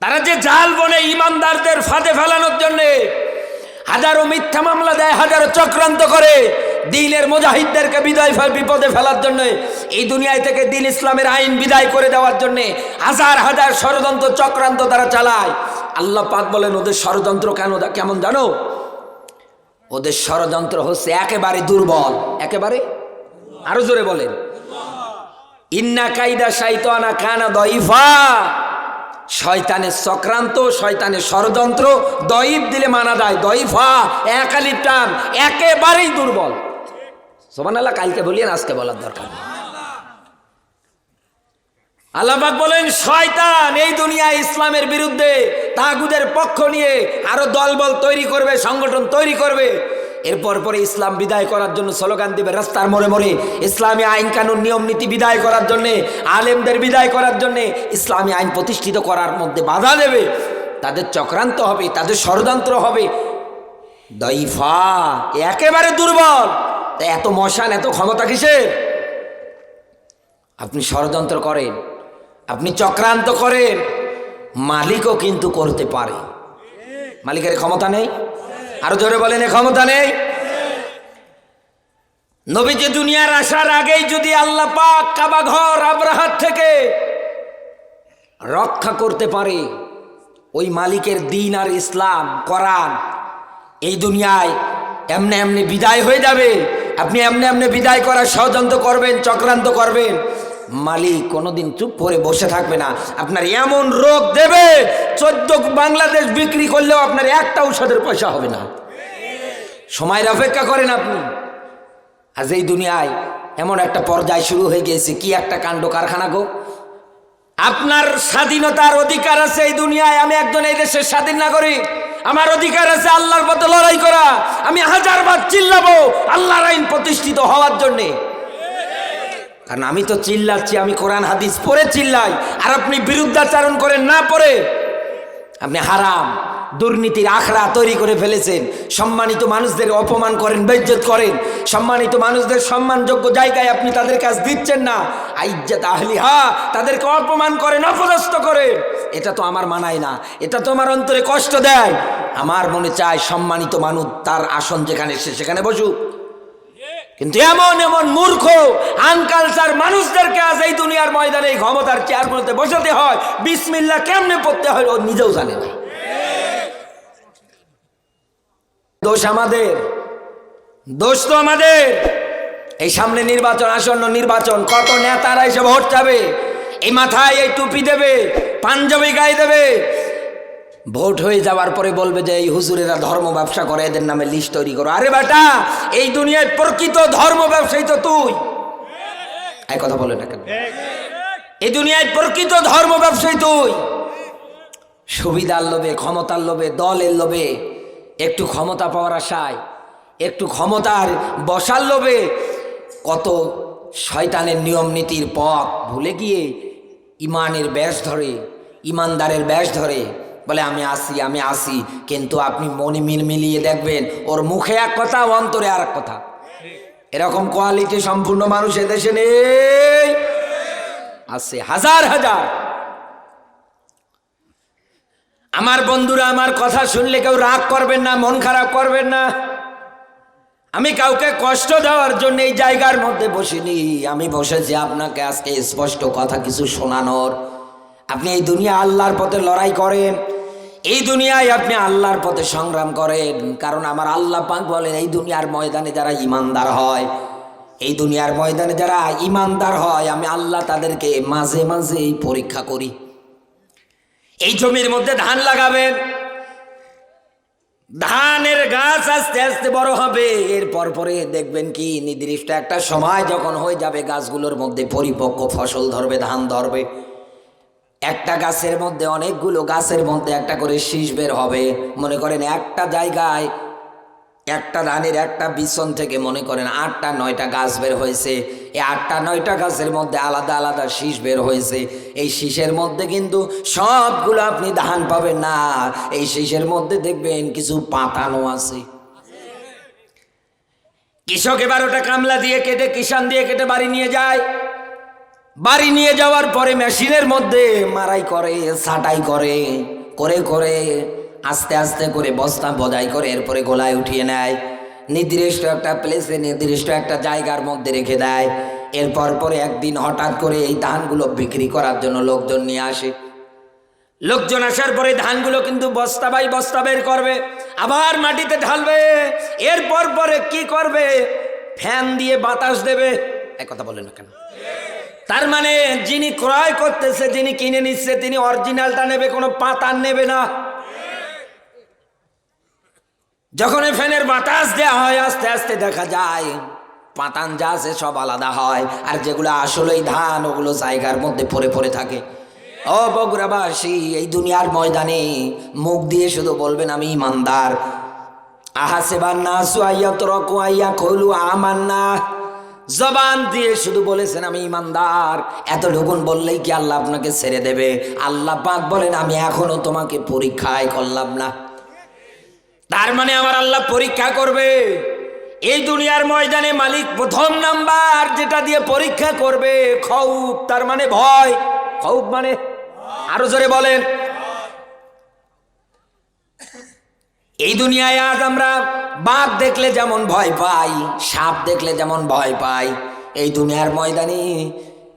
তারা যে জাল বনে ইমানদারদের ফাঁদে ফেলানোর জন্যে হাজারো মিথ্যা মামলা দেয়, হাজারো চক্রান্ত করে দ্বীনের মুজাহিদদেরকে বিপদে ফেলার জন্য, এই দুনিয়ায় থেকে দ্বীন ইসলামের আইন বিদায় করে দেওয়ার জন্য হাজার হাজার ষড়যন্ত্র চক্রান্ত তারা চালায়। আল্লাহ পাক বলেন ওদের ষড়যন্ত্র কেমন জানো? ওদের ষড়যন্ত্র হচ্ছে একেবারে দুর্বল। একেবারে, আরো জোরে বলেন, ইন্না কাইদা শাইতানা কানা দাইফা। শয়তানের চক্রান্ত, শয়তানের ষড়যন্ত্র দইফ দিলে মানা যায়, দইফা এক আলিফ টান, একেবারেই দুর্বল। সুবহানাল্লাহ, কালকে বলিয়েন, আজকে বলার দরকার নেই। আল্লাহ পাক বলেন শয়তান এই দুনিয়ায় ইসলামের বিরুদ্ধে তাগুদের পক্ষ নিয়ে আরো দলবল তৈরি করবে, সংগঠন তৈরি করবে। এরপর পরে ইসলাম বিদায় করার জন্য স্লোগান দিবে রাস্তার মোড়ে মোড়ে, ইসলামী আইন কানুন নিয়ম নীতি বিদায় করার জন্যে, আলেমদের বিদায় করার জন্যে, ইসলামী আইন প্রতিষ্ঠিত করার মধ্যে বাধা দেবে। তাদের চক্রান্ত হবে, তাদের ষড়যন্ত্র হবে। দইফা, একেবারে দুর্বল। এত মশান, এত ক্ষমতা কিসের? আপনি ষড়যন্ত্র করেন, আপনি চক্রান্ত করেন, মালিকও কিন্তু করতে পারে। মালিকের ক্ষমতা নেই? আরো জোরে বলেন, এ ক্ষমতা নেই? নবীজি দুনিয়ার আসার আগেই যদি আল্লাহ পাক কাবা ঘর আব্রাহাত থেকে রক্ষা করতে পারে, ওই মালিকের দ্বীন আর ইসলাম, কোরআন এই দুনিয়ায় এমনি এমনি বিদায় হয়ে যাবে। আপনি এমনি এমনি বিদায় করার ষড়যন্ত্র করবেন, চক্রান্ত করবেন, মালিক কোনোদিন চুপ করে বসে থাকবে না। আপনার এমন রোগ দেবে, 14 বাংলাদেশ বিক্রি করলেও আপনার একটা ঔষধের পয়সা হবে না। সময়ের অপেক্ষা করেন আপনি। আজ এই দুনিয়ায় এমন একটা পর্যায় শুরু হয়ে গিয়েছে, কি একটা কাণ্ড কারখানা গো। আপনার স্বাধীনতার অধিকার আছে এই দুনিয়ায়। আমি একজন এই দেশের স্বাধীন নাগরিক, আমার অধিকার আছে আল্লাহর পথে লড়াই করা। আমি হাজারবার চিল্লাবো আল্লাহর আইন প্রতিষ্ঠিত হওয়ার জন্যে, কারণ আমি তো চিল্লাচ্ছি, আমি কোরআন হাদিস পড়ে চিল্লাই। আর আপনি বিরুদ্ধাচারণ করেন না পড়ে, আপনি হারাম দুর্নীতির আখড়া তৈরি করে ফেলেছেন। সম্মানিত মানুষদের অপমান করেন, বেইজ্জত করেন। সম্মানিত মানুষদের সম্মানযোগ্য জায়গায় আপনি তাদের কাছ দিচ্ছেন না। আইজ্জাত আহলিহা, তাদেরকে অপমান করেন, অপদস্থ করেন। এটা তো আমার মানায় না, এটা তো আমার অন্তরে কষ্ট দেয়। আমার মনে চায় সম্মানিত মানুষ তার আসন যেখানে সেখানে বসুক। কিন্তু এমন এমন মূর্খ আনকালচার মানুষদেরকে আজ এই দুনিয়ার ময়দানে এই ক্ষমতার চেয়ারগুলোতে বসাতে হয়। বিসমিল্লাহ কেমনে পড়তে হয় ও নিজেও জানে না। দোষ আমাদের, দোষ তো আমাদের। এই সামনে নির্বাচন, আসন্ন নির্বাচন, কত নেতারা এসে ভোট চাবে, এই মাথায় এই টুপি দেবে, পাঞ্জাবি গায়ে দেবে, ভোট হয়ে যাওয়ার পরে বলবে যে এই হুজুরেরা ধর্ম ব্যবসা করে, এদের নামে লিস্ট তৈরি করো। আরে বেটা, এই দুনিয়ায় প্রকৃত ধর্ম ব্যবসায়ী তো তুই। এই কথা বলে না কেন? এই দুনিয়ায় প্রকৃত ধর্ম ব্যবসায়ী তুই। সুবিধার লোভে, ক্ষমতার লোভে, দলের লোভে, একটু ক্ষমতা পাওয়ার আশায়, একটু ক্ষমতার বসার লোভে কত শয়তানের নিয়ম নীতির পথ ভুলে গিয়ে ইমানের ব্যাস ধরে, ইমানদারের ব্যাস ধরে বলে আমি আসি, আমি আসি। কিন্তু আপনি মনে মিলিয়ে দেখবেন ওর মুখে এক কথা, অন্তরে আর এক কথা। এরকম কোয়ালিটি সম্পূর্ণ মানুষ এদেশে নেই, আছে হাজার হাজার। আমার বন্ধুরা, আমার কথা শুনলে কেউ রাগ করবেন না, মন খারাপ করবেন না। আমি কাউকে কষ্ট দেওয়ার জন্য এই জায়গার মধ্যে বসিনি। আমি বসেছি আপনাকে আজকে স্পষ্ট কথা কিছু শোনানোর। আপনি এই দুনিয়া আল্লাহর পথে লড়াই করেন, এই দুনিয়ায় আপনি আল্লাহর পথে সংগ্রাম করেন। কারণ আমার আল্লাহ পাক বলেন এই দুনিয়ার ময়দানে যারা ইমানদার হয়, এই দুনিয়ার ময়দানে যারা ইমানদার হয়, আমি আল্লাহ তাদেরকে মাঝে মাঝে পরীক্ষা করি। এই জমির মধ্যে ধান লাগাবেন, ধানের গাছ আস্তে আস্তে বড় হবে। এরপর পরে দেখবেন কি নির্দিষ্ট একটা সময় যখন হয়ে যাবে, গাছগুলোর মধ্যে পরিপক্ক ফসল ধরবে, ধান ধরবে। একটা গাছের মধ্যে অনেকগুলো গাছের মধ্যে একটা করে শীষ বের হবে। মনে করেন একটা জায়গায় একটা ধানের একটা বিছন থেকে মনে করেন 8টা 9টা গাছ বের হয়েছে। এই 8টা 9টা গাছের মধ্যে আলাদা আলাদা শীষ বের হয়েছে। এই শীষের মধ্যে কিন্তু সবগুলো আপনি ধান পাবেন না, এই শীষের মধ্যে দেখবেন কিছু পাতানো আছে। কৃষক এবার ওটা কামলা দিয়ে কেটে, কিষান দিয়ে কেটে বাড়ি নিয়ে যায়। বাড়ি নিয়ে যাওয়ার পরে মেশিনের মধ্যে মারাই করে, ছাঁটাই করে, করে করে আস্তে আস্তে করে বস্তা বজাই করে এরপরে গোলায় উঠিয়ে নেয়। নির্দিষ্ট একটা প্লেসে, নির্দিষ্ট একটা জায়গার মধ্যে রেখে দেয়। এরপর পরে একদিন হঠাৎ করে এই ধানগুলো বিক্রি করার জন্য লোকজন নিয়ে আসে। লোকজন আসার পরে ধানগুলো কিন্তু বস্তা বাই বস্তা বের করবে, আবার মাটিতে ঢালবে। এরপর পরে কি করবে? ফ্যান দিয়ে বাতাস দেবে। এক কথা বলেন না কেন? তার মানে যিনি ক্রয় করতেছে, যিনি কিনে নিচ্ছে, তিনি অরিজিনালটা নেবে, কোনো পাতার নেবে না। যখন ফ্যানের বাতাস দেওয়া হয় আস্তে আস্তে দেখা যায় পাতান যা আছে সব আলাদা হয়, আর যেগুলো আসলেই ধান ওগুলো জায়গার মধ্যে পড়ে পড়ে থাকে। ও বগুড়াবাসী, এই দুনিয়ার ময়দানে মুখ দিয়ে শুধু বলবেন আমি ইমানদার। আহাসিবান নাসু আইয়াতরাকু আইয়াকুলু আমান্না, জবান দিয়ে শুধু বলেছেন আমি ইমানদার। এতটুকুন বললেই কি আল্লাহ আপনাকে ছেড়ে দেবে? আল্লাহ পাক বলেন আমি এখনো তোমাকে পরীক্ষায় করলাম না। তার মানে আমার আল্লাহ পরীক্ষা করবে। এই দুনিয়ার ময়দানে মালিক প্রথম নাম্বার যেটা দিয়ে পরীক্ষা করবে খৌফ, তার মানে ভয়। খৌফ মানে আরো জোরে বলেন। এই দুনিয়ায় আজ আমরা বাঘ দেখলে যেমন ভয় পাই, সাপ দেখলে যেমন ভয় পাই, এই দুনিয়ার ময়দানে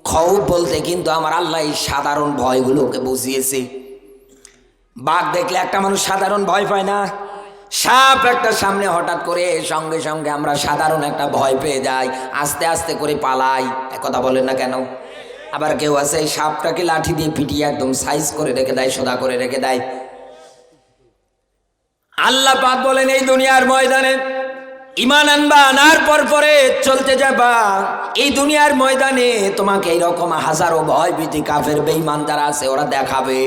খৌফ বলতে কিন্তু আমার আল্লাহ এই সাধারণ ভয়গুলোকে বুঝিয়েছে। বাঘ দেখলে একটা মানুষ সাধারণ ভয় পায় না? সাপ একটা সামনে হঠাৎ করে সঙ্গে সঙ্গে আমরা সাধারণ একটা ভয় পেয়ে যাই, আস্তে আস্তে করে পালাই। কথা বলেন না কেন? আবার কেউ আছে এই সাপটাকে লাঠি দিয়ে পিটিয়ে একদম সাইজ করে রেখে দেয়, সোজা করে রেখে দেয়। আল্লাহ পাক বলেন এই দুনিয়ার ময়দানে ঈমান আনবা, আনার পর পরে চলতে যাবা। এই দুনিয়ার ময়দানে তোমাকে এইরকম হাজারো ভয় ভীতি কাফের বেঈমান যারা আছে ওরা দেখাবে।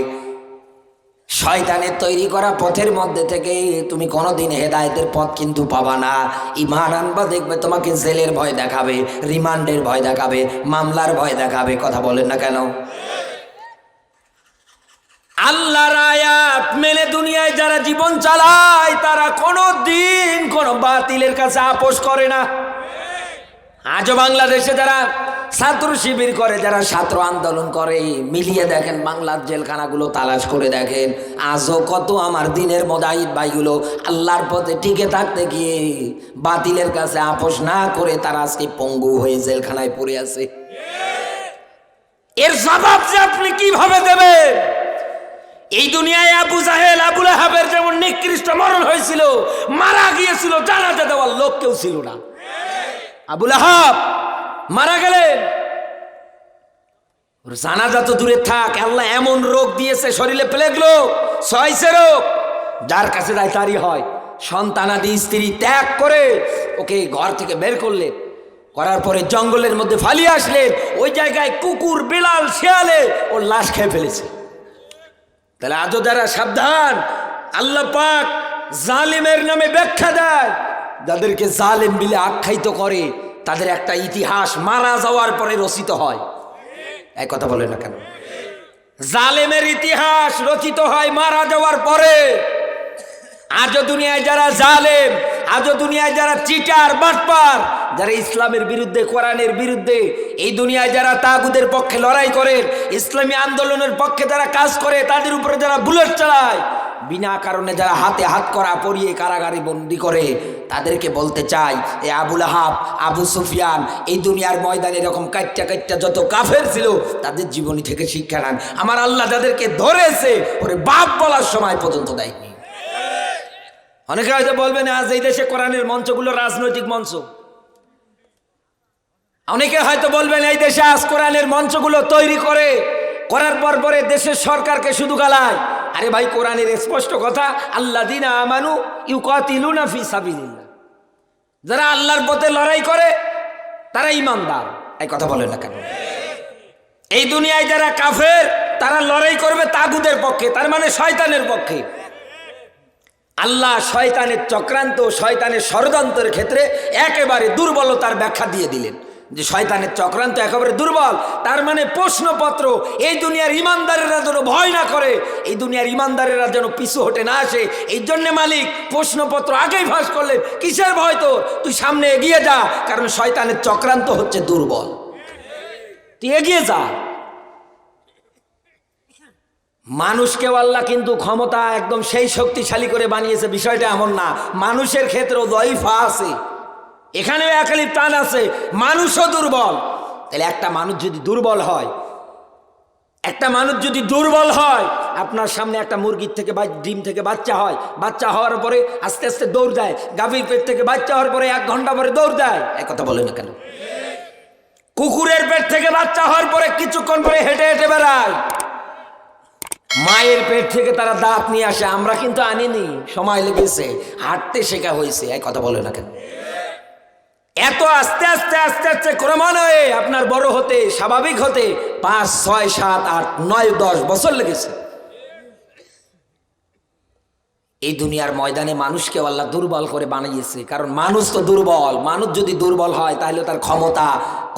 শয়তানের তৈরি করা পথের মধ্যে থেকে তুমি কোনোদিন হেদায়েতের পথ কিন্তু পাবা না। ঈমান আনবা, দেখবে তোমাকে জেলের ভয় দেখাবে, রিমান্ডের ভয় দেখাবে, মামলার ভয় দেখাবে। কথা বলেন না কেন? আল্লাহর আয়াত মেনে দুনিয়ায় যারা জীবন চালায় তারা কোনো দিন কোনো বাতিলের কাছে আপোষ করে না। আজও বাংলাদেশে যারা ছাত্র শিবির করে, যারা ছাত্র আন্দোলন করে, মিলিয়ে দেখেন বাংলার জেলখানাগুলো তালাশ করে দেখেন, আজও কত আমার দিনের মুজাহিদ ভাইগুলো আল্লাহর পথে টিকে থাকতে গিয়ে বাতিলের কাছে আপোষ না করে তারা আজকে পঙ্গু হয়ে জেলখানায় পড়ে আছে। এর জবাব যে আপনি কিভাবে দেবেন? এই দুনিয়ায় আবু জাহেল, আবু লাহাবের যেমন নিকৃষ্ট মরণ হয়েছিল, মারা গিয়েছিল, জানাজা দেওয়ার লোক কেউ ছিল না। আবু লাহাব মারা গেলেন, জানাজা তো দূরে থাক, আল্লাহ এমন রোগ দিয়েছে শরীরে, প্লেগ রোগ, ছয়সে রোগ, যার কাছে যায় তারই হয়। সন্তানাদি স্ত্রী ত্যাগ করে ওকে ঘর থেকে বের করলেন, করার পরে জঙ্গলের মধ্যে ফালিয়ে আসলেন। ওই জায়গায় কুকুর, বিড়াল, শিয়ালে ওর লাশ খেয়ে ফেলেছে। তাহলে আজও যারা সাবধান, আল্লাহ পাক জালিমের নামে ব্যাখ্যা দেয়, যাদেরকে জালিম বলে আখ্যায়িত করে তাদের একটা ইতিহাস মারা যাওয়ার পরে রচিত হয়। এক কথা বলে না কেন? জালেমের ইতিহাস রচিত হয় মারা যাওয়ার পরে। আজও দুনিয়ায় যারা জালেম, আজও দুনিয়ায় যারা চিটার, বাটপার, যারা ইসলামের বিরুদ্ধে, কোরআনের বিরুদ্ধে, এই দুনিয়ায় যারা তাগুদের পক্ষে লড়াই করে, ইসলামী আন্দোলনের পক্ষে যারা কাজ করে, তাদের উপরে যারা বুলেট চালায়, বিনা কারণে যারা হাতে হাত করা পরিয়ে কারাগারে বন্দি করে, তাদেরকে বলতে চাই, এ আবু লাহাব, আবু সুফিয়ান, এই দুনিয়ার ময়দানে এরকম কাইট্টা কাইট্টা যত কাফের ছিল তাদের জীবনী থেকে শিক্ষা নেন। আমার আল্লাহ যাদেরকে ধরেছে ওরে বাপ বলার সময় পর্যন্ত দেয়নি। অনেকে হয়তো বলবেন আজ এই দেশে কোরআনের মঞ্চগুলো রাজনৈতিক মঞ্চ। অনেকে হয়তো বলবেন এই দেশে আজ কোরআনের মঞ্চগুলো তৈরি করার পর পরে দেশের সরকারকে শুধু গালায়। আরে ভাই, কোরআনের স্পষ্ট কথা, আল্লাযীনা আমানু ইউকাতিলুনা ফি সাবিলিল্লাহ, যারা আল্লাহর পথে লড়াই করে তারা ঈমানদার। এই কথা বলেন না কেন? এই দুনিয়ায় যারা কাফের তারা লড়াই করবে তাগুদের পক্ষে, তার মানে শয়তানের পক্ষে। আল্লাহ শয়তানের চক্রান্ত, শয়তানের ষড়যন্ত্রের ক্ষেত্রে একেবারে দুর্বলতার ব্যাখ্যা দিয়ে দিলেন। যে শয়তানের চক্রান্ত একেবারে দুর্বল, তার মানে প্রশ্নপত্র এই দুনিয়ার ইমানদারেরা যেন ভয় না করে, এই দুনিয়ার ইমানদারেরা যেন পিছু হটে না আসে, এই জন্য মালিক প্রশ্নপত্র আগেই ফাঁস করলেন। কিসের ভয় তোর? তুই সামনে এগিয়ে যা, কারণ শয়তানের চক্রান্ত হচ্ছে দুর্বল, তুই এগিয়ে যা। মানুষকেও আল্লাহ কিন্তু ক্ষমতা একদম সেই শক্তিশালী করে বানিয়েছে, বিষয়টা এমন না। মানুষের ক্ষেত্রেও দয়ফা আছে, এখানেও একালিপ টান আছে, মানুষও দুর্বল। তাহলে একটা মানুষ যদি দুর্বল হয়, একটা মানুষ যদি দুর্বল হয়, আপনার সামনে একটা মুরগির থেকে ডিম থেকে বাচ্চা হয়, বাচ্চা হওয়ার পরে আস্তে আস্তে দৌড় দেয়, গাভীর পেট থেকে বাচ্চা হওয়ার পরে 1 ঘন্টা পরে দৌড় দেয়, এক কথা বলে না কেন? কুকুরের পেট থেকে বাচ্চা হওয়ার পরে কিছুক্ষণ পরে হেঁটে হেঁটে বেড়ায়। মায়ের পেট থেকে তারা দাঁত নিয়ে আসে, আমরা কিন্তু আনিনি, সময় লেগেছে, হাঁটতে শেখা হয়েছে, এক কথা বলে না কেন? এত আস্তে আস্তে আস্তে আস্তে ক্রমান্বয়ে আপনার বড় হতে, স্বাভাবিক হতে 5, 6, 7, 8, 9, 10 বছর লেগেছে। এই দুনিয়ার ময়দানে মানুষকে আল্লাহ দুর্বল করে বানিয়েছে, কারণ মানুষ তো দুর্বল। মানুষ যদি দুর্বল হয় তাহলে তার ক্ষমতা,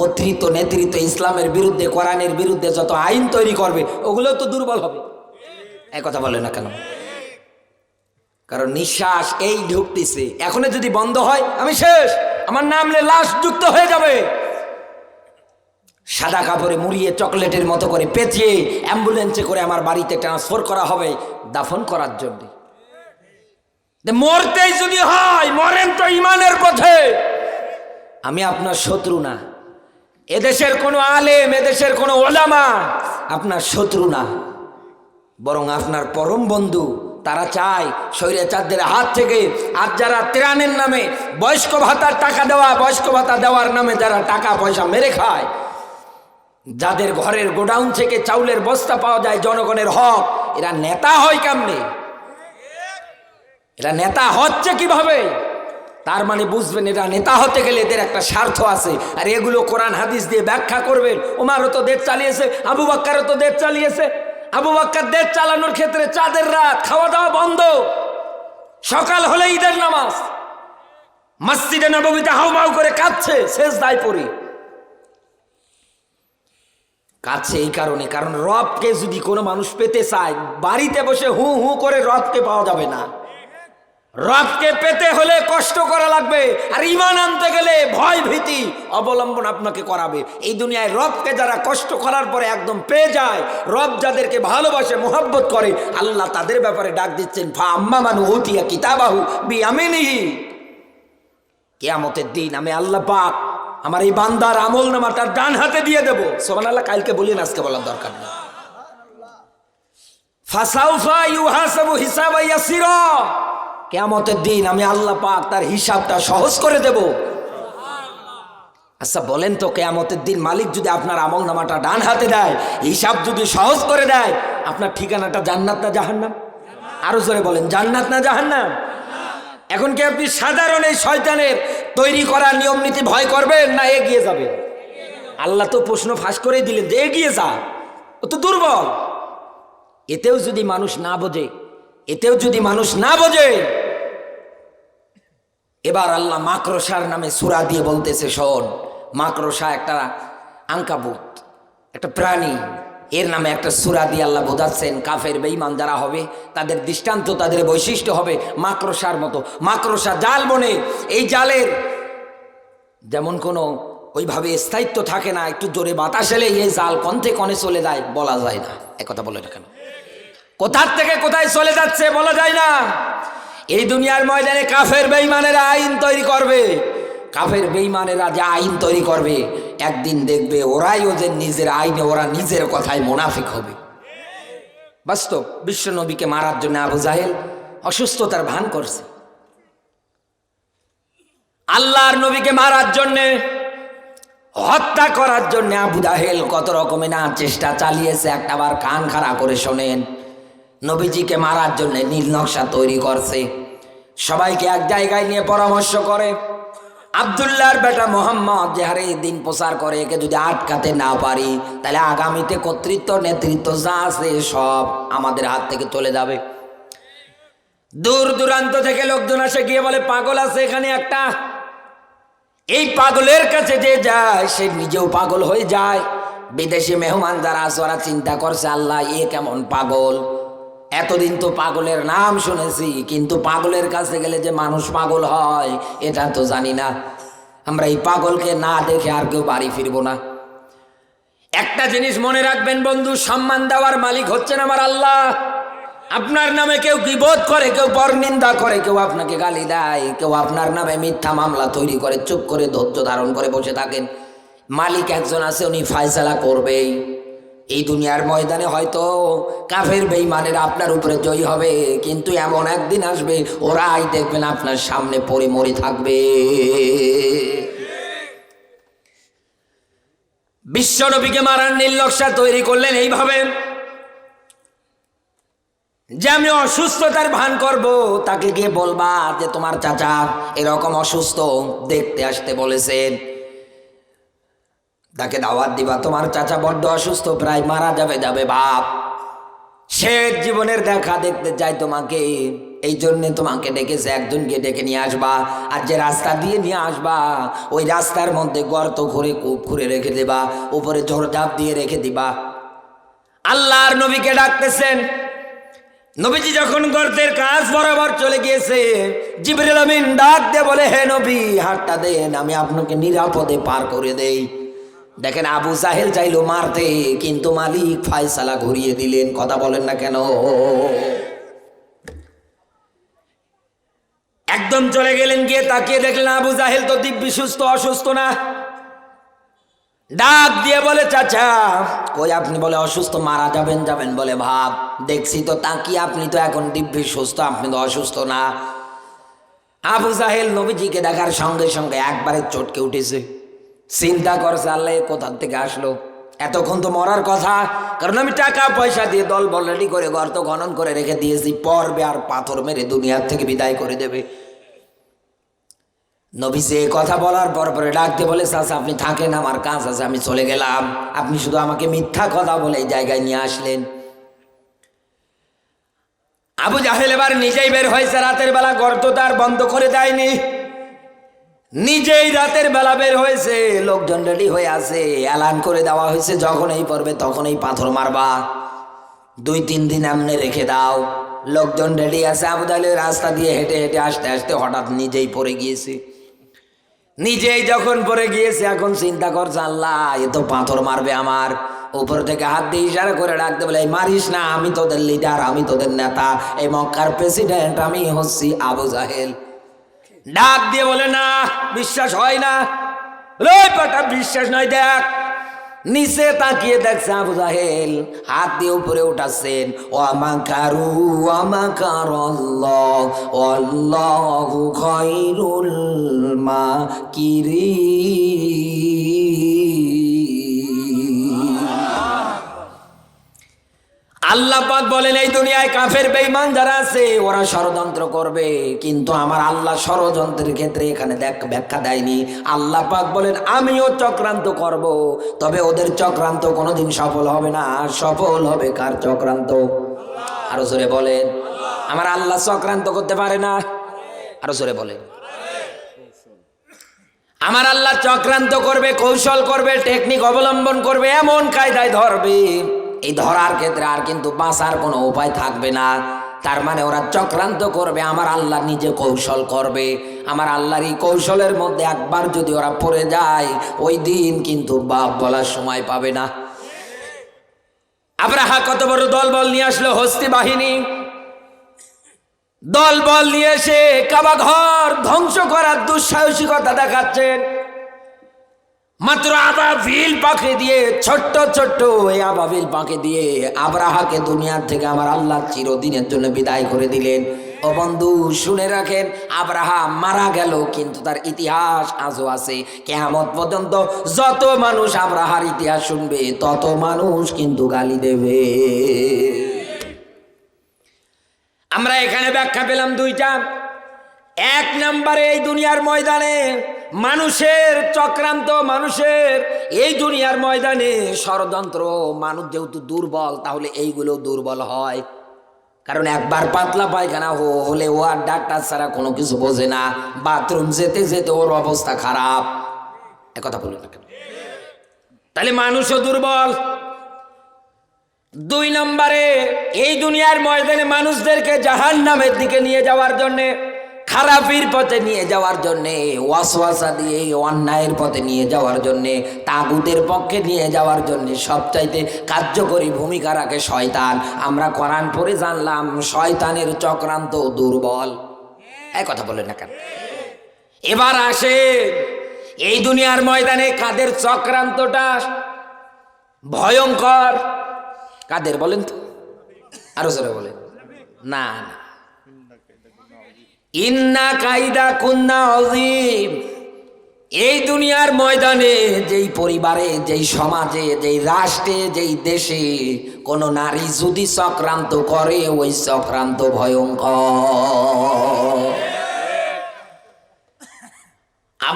কর্তৃত্ব, নেতৃত্ব, ইসলামের বিরুদ্ধে, কোরআনের বিরুদ্ধে যত আইন তৈরি করবে ওগুলো তো দুর্বল হবে, এক কথা বলে না কেন? কারণ নিঃশ্বাস এই ঢুকতেছে, এখনো যদি বন্ধ হয় আমি শেষ, আমার নামলে লাশ যুক্ত হয়ে যাবে। সাদা কাপড়ে মুড়িয়ে চকলেটের মতো করে পেঁচিয়ে অ্যাম্বুলেন্সে করে আমার বাড়িতে ট্রান্সফার করা হবে দাফন করার জন্য। মরতেই যদি হয় মরেন তো ইমানের পথে। আমি আপনার শত্রু না, এদেশের কোনো আলেম, এদেশের কোনো ওলামা আপনার শত্রু না, বরং আপনার পরম বন্ধু। তারা চায় স্বৈরাচারদের হাত থেকে, আর যারা ত্রাণের নামে বয়স্ক ভাতার টাকা দেওয়া, বয়স্ক ভাতা দেওয়ার নামে যারা টাকা পয়সা মেরে খায়, যাদের ঘরের গোডাউন থেকে চাউলের বস্তা পাওয়া যায় জনগণের হক, এরা নেতা হয় কেমনে? এরা নেতা হচ্ছে কিভাবে? তার মানে বুঝবেন এরা নেতা হতে গেলে এদের একটা স্বার্থ আছে, আর এগুলো কোরআন হাদিস দিয়ে ব্যাখ্যা করবেন। ওমরও তো দেশ চালিয়েছে, আবু বকরও তো দেশ চালিয়েছে। আবু বকর দেশ চালানোর ক্ষেত্রে চাঁদের রাত, খাওয়া দাওয়া বন্ধ, সকাল হলে ঈদের নামাজ, মসজিদে নববীতে হাউমাউ করে কাঁদছে, সেজদায় পড়ে কাছে। এই কারণে, কারণ রবকে যদি কোনো মানুষ পেতে চায়, বাড়িতে বসে হু হু করে রবকে পাওয়া যাবে না। রবকে পেতে হলে কষ্ট করা লাগবে, আর ঈমান আনতে গেলে ভয় ভীতি অবলম্বন আপনাকে করাবে। এই দুনিয়ায় রবকে যারা কষ্ট করার পরে একদম পেয়ে যায়, রব যাদেরকে ভালোবাসে, মোহাব্বত করে, আল্লাহ তাদের ব্যাপারে ডাক দিচ্ছেন, ফা আম্মা মান উতিয়া কিতাবাহু বিয়ামিনিহি। কিয়ামতের দিন আমি আল্লাহ পাক আমার এই বান্দার আমল নামা তার ডান হাতে দিয়ে দেব। সুবহানাল্লাহ, কালকে বলিন, আজকে বলার দরকার নেই। ফাসাউফা ইউহাসাবু হিসাবা ইয়াসিরা, কিয়ামতের দিন আমি আল্লাহ পাক তার হিসাবটা সহজ করে দেব। আচ্ছা বলেন তো, কিয়ামতের দিন মালিক যদি আপনার আমল নামাটা ডান হাতে দেয়, হিসাব যদি সহজ করে দেয়, আপনার ঠিকানাটা জান্নাত না জাহান্নাম? আরো জোরে বলেন, জান্নাত না জাহান্নাম? এখন কি আপনি সাধারণ এই শয়তানের তৈরি করা নিয়ম নীতি ভয় করবেন, না এগিয়ে যাবেন? আল্লাহ তো প্রশ্ন ফাঁস করে দিলেন যে এগিয়ে যা, ও তো দুর্বল। এতেও যদি মানুষ না বোঝে, এতেও যদি মানুষ না বোঝে, এবার আল্লাহ মাকড়সার নামে সূরা দিয়ে বলতেছে, শোন, মাকড়সা একটা আঙ্কাবুত, একটা প্রাণী, এর নামে একটা সূরা দিয়ে আল্লাহ বোঝাচ্ছেন কাফের বেঈমান যারা হবে তাদের দৃষ্টান্ত, তাদের বৈশিষ্ট্য হবে মাকড়সার মতো। মাকড়সা জাল বনে, এই জালের যেমন কোনো ওইভাবে স্থায়িত্ব থাকে না, একটু জোরে বাতাস এলে এই জাল কণ্ঠে কনে চলে যায়, বলা যায় না। একথা বলে না কেন? কোথার থেকে কোথায় চলে যাচ্ছে বলা যায় না। এই দুনিয়ার ময়দানে কাফের বেঈমানেরা আইন তৈরি করবে, কাফের বেঈমানেরা যে আইন তৈরি করবে, একদিন দেখবে ওরাই ওদের নিজের আইনে, ওরা নিজের কথায় মুনাফিক হবে। বাস্তব, বিশ্ব নবীকে মারার জন্য আবু জাহেল অসুস্থতার ভান করছে, আল্লাহর নবীকে মারার জন্যে, হত্যা করার জন্য আবু জাহেল কত রকমের না চেষ্টা চালিয়েছে। একটাবার কান খাড়া করে শোনেন, নবীজিকে মারার জন্য নীল নকশা তৈরি করছে, সবাইকে এক জায়গায় নিয়ে পরামর্শ করে। আব্দুল্লাহর বেটা মোহাম্মদ যে হারে দিন প্রচার করে, একে যদি আটকাতে না পারি তাহলে আগামীতে কর্তৃত্ব নেতৃত্ব যা আছে সব আমাদের হাত থেকে চলে যাবে। দূর দূরান্ত থেকে লোকজন আসে, গিয়ে বলে পাগল আছে এখানে একটা, এই পাগলের কাছে যে যায় সে নিজেও পাগল হয়ে যায়। বিদেশি মেহমান যারা আছে ওরা চিন্তা করছে, আল্লাহ এ কেমন পাগল, এতদিন তো পাগলের নাম শুনেছি, কিন্তু পাগলের কাছে গেলে যে মানুষ পাগল হয় এটা তো জানি না। আমরা এই পাগলকে না দেখে আর কেউ বাড়ি ফিরবো না। একটা জিনিস মনে রাখবেন বন্ধু, সম্মান দেওয়ার মালিক হচ্ছেন আমার আল্লাহ। আপনার নামে কেউ গীবত করে, কেউ পরনিন্দা করে, কেউ আপনাকে গালি দেয়, কেউ আপনার নামে মিথ্যা মামলা তৈরি করে চুপ করে ধৈর্য ধারণ করে বসে থাকেন, মালিক একজন আছে, উনি ফয়সালা করবেই। এই দুনিয়ার ময়দানে হয়তো কাফের বেঈমানেরা আপনার উপরে জয়ী হবে, কিন্তু এমন একদিন আসবে ওরাই দেখবেন আপনার সামনে পড়ে মরে থাকবে। বিশ্বনবীকে মারার নীল নকশা তৈরি করলেন এইভাবে যে আমি অসুস্থতার ভান করব, তাকে গিয়ে বলবা যে তোমার চাচা এরকম অসুস্থ, দেখতে আসতে বলেছেন। তাকে দাওয়াত দিবা, তোমার চাচা বড্ড অসুস্থ, প্রায় মারা যাবে বাপ, শেষ জীবনের দেখা দেখতে চাই তোমাকে, এই জন্যে তোমাকে ডেকেছে, একজনকে ডেকে নিয়ে আসবা। আর যে রাস্তা দিয়ে নিয়ে আসবা ওই রাস্তার মধ্যে গর্ত করে কূপ করে রেখে দেবা, উপরে ঝোড়ঝাপ দিয়ে রেখে দিবা। আল্লাহর নবীকে ডাকতেছেন। নবীজি যখন গর্তের কাজ বরাবর চলে গিয়েছে, জিবরিল আমিন ডাক দিয়ে বলে, হে নবী হাতটা দেন, আমি আপনাকে নিরাপদে পার করে দেই। দেখেন আবু জাহেল চাইলো মারতে, কিন্তু মালিক ফয়সালা ঘুরিয়ে দিলেন। কথা বলেন না কেন? একদম চলে গেলেন, গিয়ে তাকিয়ে দেখলেন আবু জাহেল তো দিব্যি সুস্থ, অসুস্থ না। ডাক দিয়ে বলে, চাচা কই আপনি? বলে অসুস্থ। মারা যাবেন বলে ভাব, দেখছি তো তাকিয়ে আপনি তো এখন দিব্যি সুস্থ, আপনি তো অসুস্থ না। আবু জাহেল নবীজিকে দেখার সঙ্গে সঙ্গে একবারে চটকে উঠেছে, চিন্তা করছে আল্লাহ কোথার থেকে আসলো, এতক্ষণ তো মরার কথা, কারণ আমি টাকা পয়সা দিয়ে দল বল রেডি করে গর্ত খনন করে রেখে দিয়েছি, পর্বে আর পাথর মেরে দুনিয়ার থেকে বিদায় করে দেবে। নবীজি এই কথা বলার পরে ডাকতে বলে, চাচা আপনি থাকেন, আমার কাজ আছে, আমি চলে গেলাম, আপনি শুধু আমাকে মিথ্যা কথা বলে এই জায়গায় নিয়ে আসলেন। আবু জাহেল এবার নিজেই বের হয়েছে, রাতের বেলা গর্ত তার বন্ধ করে দেয়নি, নিজেই রাতের বেলা বের হয়েছে, লোকজন রেডি হয়ে আছে, এলান করে দেওয়া হয়েছে যখন এই পর্বে তখন এই পাথর মারবা, 2-3 দিন এমনি রেখে দাও। লোকজন রেডি আছে। আবু জাহেল রাস্তা দিয়ে হেঁটে হেঁটে আসতে আসতে হঠাৎ নিজেই পড়ে গিয়েছে। নিজেই যখন পড়ে গিয়েছে, এখন চিন্তা করছে আল্লাহ এ তো পাথর মারবে আমার। উপর থেকে হাত দিয়ে ইশারা করে ডাকতে বলে, মারিস না, আমি তোদের লিডার, আমি তোদের নেতা, এই মক্কার প্রেসিডেন্ট, আমি হচ্ছি আবু জাহেল। ডাক দিয়ে বলে, না বিশ্বাস হয় না। বিশ্বাস নয়, দেখ। নিচে তাকিয়ে দেখছে আবু জাহেল হাত দিয়ে উপরে উঠাচ্ছেন, ওয়ামাকারু ওয়ামাকারাল্লাহ ওয়াল্লাহু খায়রুল মাকিরিন। আল্লাহ পাক বলেন, এই দুনিয়ায় কাফের বেঈমান যারা আছে ওরা ষড়যন্ত্র করবে, কিন্তু আমার আল্লাহ ষড়যন্ত্রের ক্ষেত্রে এখানে ব্যাখ্যা দেয়নি। আল্লাহ পাক বলেন, আমিও চক্রান্ত করব, তবে ওদের চক্রান্ত কোনোদিন সফল হবে না। সফল হবে কার চক্রান্ত? আরো জোরে বলেন। আমার আল্লাহ চক্রান্ত করতে পারে না। আরো জোরে বলেন। আমার আল্লাহ চক্রান্ত করবে, কৌশল করবে, টেকনিক অবলম্বন করবে, এমন কায়দায় ধরবে, এই ধরার ক্ষেত্রে আর কিন্তু বাঁচার কোনো উপায় থাকবে না। তার মানে ওরা চক্রান্ত করবে, আমার আল্লাহ নিজে কৌশল করবে। আমার আল্লাহর এই কৌশলের মধ্যে একবার যদি ওরা পড়ে যায়, ওই দিন কিন্তু বাপ বলার সময় পাবে না। আব্রাহা কত বড় দলবল নিয়ে আসলো, হস্তি বাহিনী দলবল নিয়ে এসে কাবা ঘর ধ্বংস করার দুঃসাহসিকতা দেখাচ্ছেন। মাত্র আবাবিল পাখি দিয়ে, ছোট্ট ছোট্ট এই আবাবিল পাখি দিয়ে আব্রাহাকে দুনিয়ার থেকে আমার আল্লাহ চিরদিনের জন্য বিদায় করে দিলেন। ও বন্ধু শুনে রাখেন, আব্রাহা মারা গেল কিন্তু তার ইতিহাস আজও আছে। কিয়ামত পর্যন্ত যত মানুষ আব্রাহার ইতিহাস শুনবে তত মানুষ কিন্তু গালি দেবে। আমরা এখানে ব্যাখ্যা পেলাম দুইটা। এক নম্বরে, এই দুনিয়ার ময়দানে মানুষের চক্রান্ত, মানুষের এই দুনিয়ার ময়দানে ষড়যন্ত্র, মানুষ যেহেতু দুর্বল তাহলে এইগুলো দুর্বল হয়। কারণ একবার পাতলা পায়খানা হলে ও আর ডাক্তার ছাড়া কোনো কিছু বোঝে না, বাথরুম যেতে যেতে ওর অবস্থা খারাপ। একথা বলি না কেন? তাহলে মানুষও দুর্বল। 2 নম্বরে, এই দুনিয়ার ময়দানে মানুষদেরকে জাহান্নামের দিকে নিয়ে যাওয়ার জন্যে, খারাপির পথে নিয়ে যাওয়ার জন্যে, ওয়াসওয়াসা দিয়ে অন্যায়ের পথে নিয়ে যাওয়ার জন্যে, তাগুতের পক্ষে নিয়ে যাওয়ার জন্যে সবচাইতে কার্যকরী ভূমিকা রাখে শয়তান। আমরা কোরআন পড়ে জানলাম শয়তানের চক্রান্ত দুর্বল। এই কথা বলেন না কেন? এবার আসে এই দুনিয়ার ময়দানে কাদের চক্রান্তটা ভয়ঙ্কর, কাদের বলেন তো? আরো জোরে বলেন। না না, ইন্না কাইদা কুন্না আযীম। এই দুনিয়ার ময়দানে যেই পরিবারে, যেই সমাজে, যেই রাষ্ট্রে, যেই দেশে কোন নারী যদি চক্রান্ত করে, ওই চক্রান্ত ভয়ঙ্কর।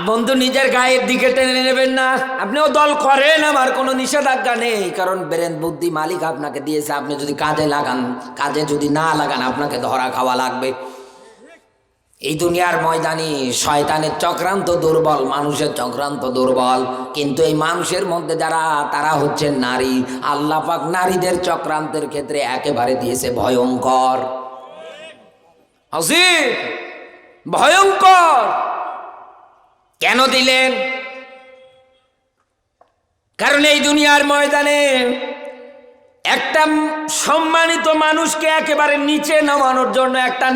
বন্ধু, নিজের গায়ের দিকে টেনে নেবেন না। আপনিও দল করেন, আমার কোনো নিষেধাজ্ঞা নেই, কারণ ব্রেন বুদ্ধি মালিক আপনাকে দিয়েছে। আপনি যদি কাজে লাগান, কাজে যদি না লাগান, আপনাকে ধরা খাওয়া লাগবে। এই দুনিয়ার ময়দানে শয়তানের চক্রান্ত দুর্বল, মানুষের চক্রান্ত দুর্বল। কিন্তু এই মানুষের মধ্যে যারা, তারা হচ্ছে নারী। আল্লাহ পাক নারীদের চক্রান্তের ক্ষেত্রে একেবারে দিয়েছে ভয়ঙ্কর, আযীম, ভয়ঙ্কর। কেন দিলেন? কারণ এই দুনিয়ার ময়দানে একটা সম্মানিত মানুষকে একেবারে নিচে নামানোর জন্য একটা